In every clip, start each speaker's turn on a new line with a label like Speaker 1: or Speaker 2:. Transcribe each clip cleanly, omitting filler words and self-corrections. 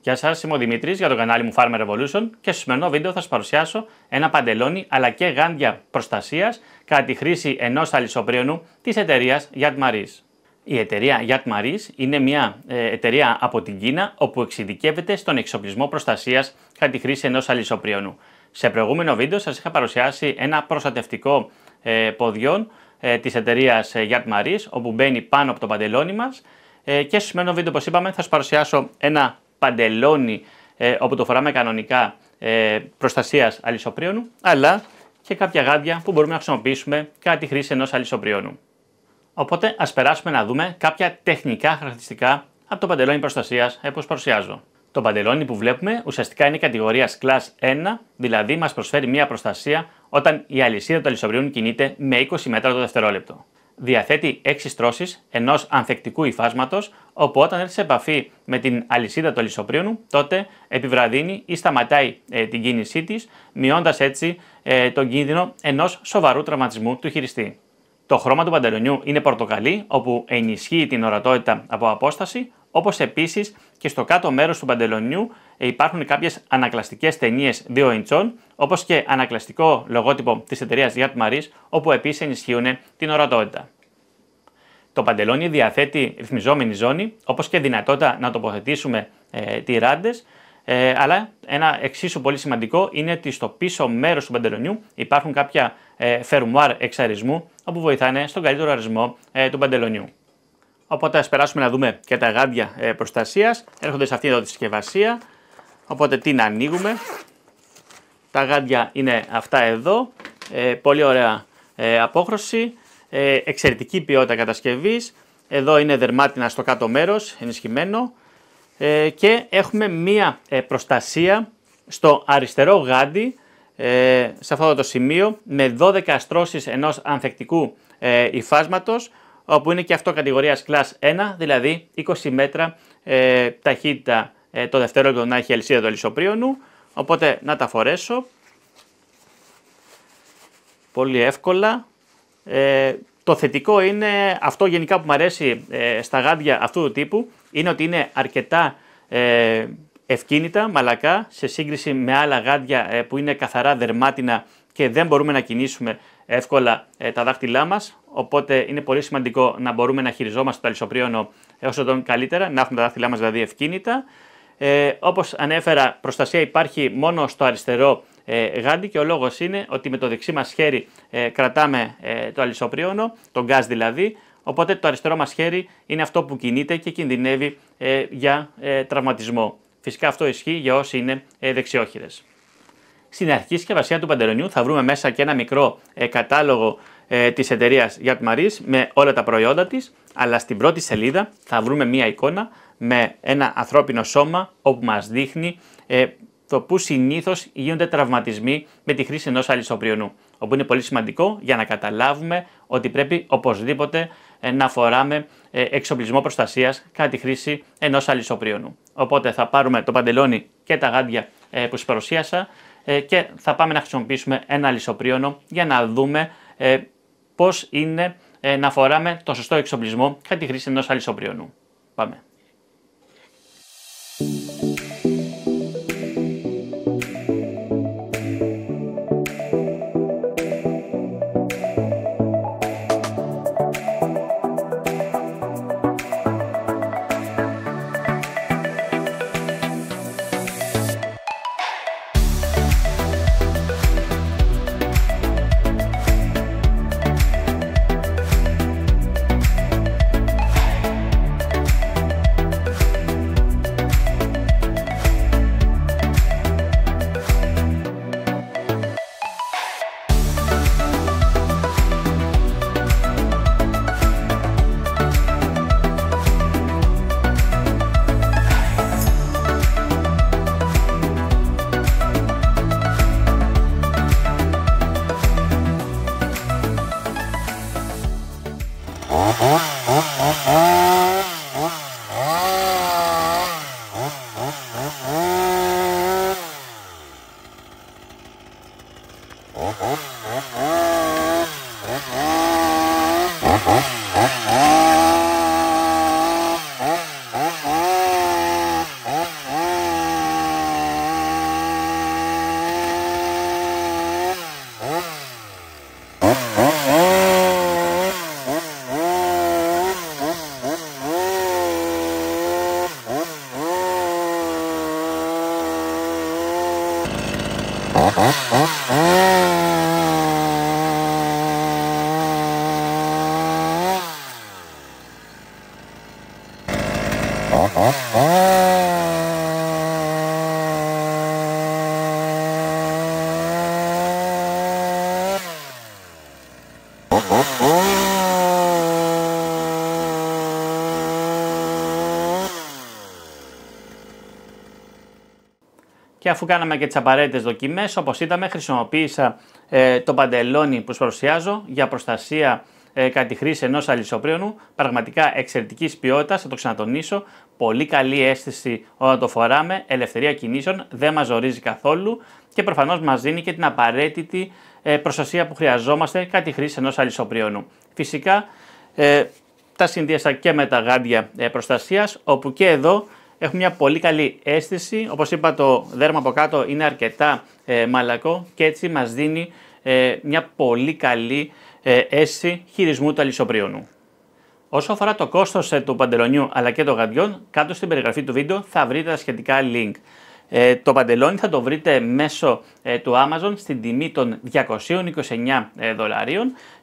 Speaker 1: Γεια σας, είμαι ο Δημήτρης για το κανάλι μου Farmer Revolution και στο σημερινό βίντεο θα σας παρουσιάσω ένα παντελόνι αλλά και γάντια προστασίας κατά τη χρήση ενός αλυσοπρίωνου της εταιρείας Yatmaris. Η εταιρεία Yatmaris είναι μια εταιρεία από την Κίνα όπου εξειδικεύεται στον εξοπλισμό προστασίας κατά τη χρήση ενός αλυσοπρίωνου. Σε προηγούμενο βίντεο σας είχα παρουσιάσει ένα προστατευτικό ποδιών της εταιρείας Yatmaris όπου μπαίνει πάνω από το παντελόνι μας και στο σημερινό βίντεο, όπως είπαμε, θα σας παρουσιάσω ένα παντελόνι όπου το φοράμε κανονικά προστασίας αλυσοπρίωνου, αλλά και κάποια γάντια που μπορούμε να χρησιμοποιήσουμε κατά τη χρήση ενός αλυσοπρίωνου. Οπότε ας περάσουμε να δούμε κάποια τεχνικά χαρακτηριστικά από το παντελόνι προστασίας που παρουσιάζω. Το παντελόνι που βλέπουμε ουσιαστικά είναι κατηγορίας Class 1, δηλαδή μας προσφέρει μια προστασία όταν η αλυσίδα του αλυσοπρίωνου κινείται με 20 μέτρα το δευτερόλεπτο. Διαθέτει 6 στρώσεις ενός ανθεκτικού υφάσματος, όπου όταν έρθει σε επαφή με την αλυσίδα του αλυσοπρίωνου, τότε επιβραδύνει ή σταματάει την κίνησή της, μειώντας έτσι τον κίνδυνο ενός σοβαρού τραυματισμού του χειριστή. Το χρώμα του παντελονιού είναι πορτοκαλί, όπου ενισχύει την ορατότητα από απόσταση, όπως επίσης και στο κάτω μέρος του παντελονιού υπάρχουν κάποιες ανακλαστικές ταινίες 2 ιντσών, όπως και ανακλαστικό λογότυπο της εταιρείας Yatmaris, όπου επίσης ενισχύουν την ορατότητα. Το παντελόνι διαθέτει ρυθμιζόμενη ζώνη, όπως και δυνατότητα να τοποθετήσουμε τυράντες, αλλά ένα εξίσου πολύ σημαντικό είναι ότι στο πίσω μέρος του παντελονιού υπάρχουν κάποια φερμουάρ εξαρισμού, όπου βοηθάνε στον καλύτερο αρισμό του παντελονιού. Οπότε ας περάσουμε να δούμε και τα γάντια προστασίας. Έρχονται σε αυτήν εδώ τη συσκευασία, οπότε την ανοίγουμε. Τα γάντια είναι αυτά εδώ, πολύ ωραία απόχρωση, εξαιρετική ποιότητα κατασκευής. Εδώ είναι δερμάτινα στο κάτω μέρος, ενισχυμένο. Και έχουμε μία προστασία στο αριστερό γάντι, σε αυτό το σημείο, με 12 στρώσεις ενός ανθεκτικού υφάσματος, όπου είναι και αυτό κατηγορίας Class 1, δηλαδή 20 μέτρα ταχύτητα το δευτερόλεπτο να έχει αλυσίδα του αλυσοπρίωνου. Οπότε να τα φορέσω πολύ εύκολα. Το θετικό είναι, αυτό γενικά που μου αρέσει στα γάντια αυτού του τύπου, είναι ότι είναι αρκετά ευκίνητα, μαλακά, σε σύγκριση με άλλα γάντια που είναι καθαρά δερμάτινα και δεν μπορούμε να κινήσουμε εύκολα τα δάχτυλά μας. Οπότε είναι πολύ σημαντικό να μπορούμε να χειριζόμαστε το αλυσοπρίωνο όσο τον καλύτερα, να έχουμε τα δάχτυλά μας δηλαδή ευκίνητα. Όπως ανέφερα, προστασία υπάρχει μόνο στο αριστερό γάντι και ο λόγος είναι ότι με το δεξί μας χέρι κρατάμε το αλυσοπρίωνο, τον γκάζ δηλαδή, οπότε το αριστερό μας χέρι είναι αυτό που κινείται και κινδυνεύει για τραυματισμό. Φυσικά αυτό ισχύει για όσοι είναι δεξιόχειρες. Στην αρχική συσκευασία του παντελονιού θα βρούμε μέσα και ένα μικρό κατάλογο της εταιρείας Yatmaris με όλα τα προϊόντα της, αλλά στην πρώτη σελίδα θα βρούμε μία εικόνα με ένα ανθρώπινο σώμα όπου μας δείχνει το που συνήθως γίνονται τραυματισμοί με τη χρήση ενός αλυσοπρίωνου, όπου είναι πολύ σημαντικό για να καταλάβουμε ότι πρέπει οπωσδήποτε να φοράμε εξοπλισμό προστασίας κατά τη χρήση ενός αλυσοπρίωνου. Οπότε θα πάρουμε το παντελόνι και τα γάντια που σας παρουσίασα και θα πάμε να χρησιμοποιήσουμε ένα αλυσοπρίωνο για να δούμε πώς είναι να φοράμε το σωστό εξοπλισμό κατά τη χρήση ενός αλυσοπρίωνου. Πάμε. Και αφού κάναμε και τις απαραίτητες δοκιμές, όπως είδαμε, χρησιμοποίησα το παντελόνι που σας παρουσιάζω για προστασία κατά τη χρήση ενός αλυσοπρίωνου. Πραγματικά εξαιρετικής ποιότητας, θα το ξανατονίσω. Πολύ καλή αίσθηση όταν το φοράμε, ελευθερία κινήσεων, δεν μας ζορίζει καθόλου και προφανώς μας δίνει και την απαραίτητη προστασία που χρειαζόμαστε κατά τη χρήση ενός αλυσοπρίωνου. Φυσικά τα συνδύασα και με τα γάντια προστασίας, όπου και εδώ έχουμε μια πολύ καλή αίσθηση. Όπως είπα, το δέρμα από κάτω είναι αρκετά μαλακό και έτσι μας δίνει μια πολύ καλή αίσθηση χειρισμού του αλυσοπρίωνου. Όσο αφορά το κόστος του παντελονιού αλλά και των γαντιών, κάτω στην περιγραφή του βίντεο θα βρείτε τα σχετικά link. Το παντελόνι θα το βρείτε μέσω του Amazon στην τιμή των $229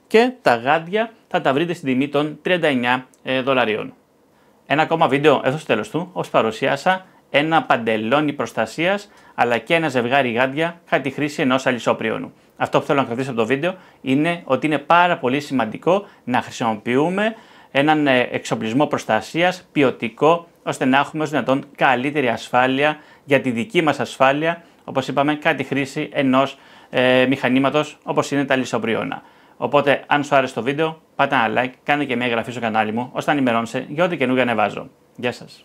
Speaker 1: και τα γάντια θα τα βρείτε στην τιμή των $39. Ένα ακόμα βίντεο εδώ στο τέλος του, ως παρουσιάσα ένα παντελόνι προστασίας αλλά και ένα ζευγάρι γάντια κατά τη χρήση ενός αλυσοπρίωνου. Αυτό που θέλω να κρατήσω από το βίντεο είναι ότι είναι πάρα πολύ σημαντικό να χρησιμοποιούμε έναν εξοπλισμό προστασίας ποιοτικό, ώστε να έχουμε ως δυνατόν καλύτερη ασφάλεια για τη δική μας ασφάλεια, όπως είπαμε, κατά τη χρήση ενός μηχανήματος όπως είναι τα αλυσοπρίωνα. Οπότε, αν σου άρεσε το βίντεο, πάτε ένα like, κάνε και μια εγγραφή στο κανάλι μου, ώστε να ενημερώνεσαι για ό,τι καινούργια ανεβάζω. Γεια σας!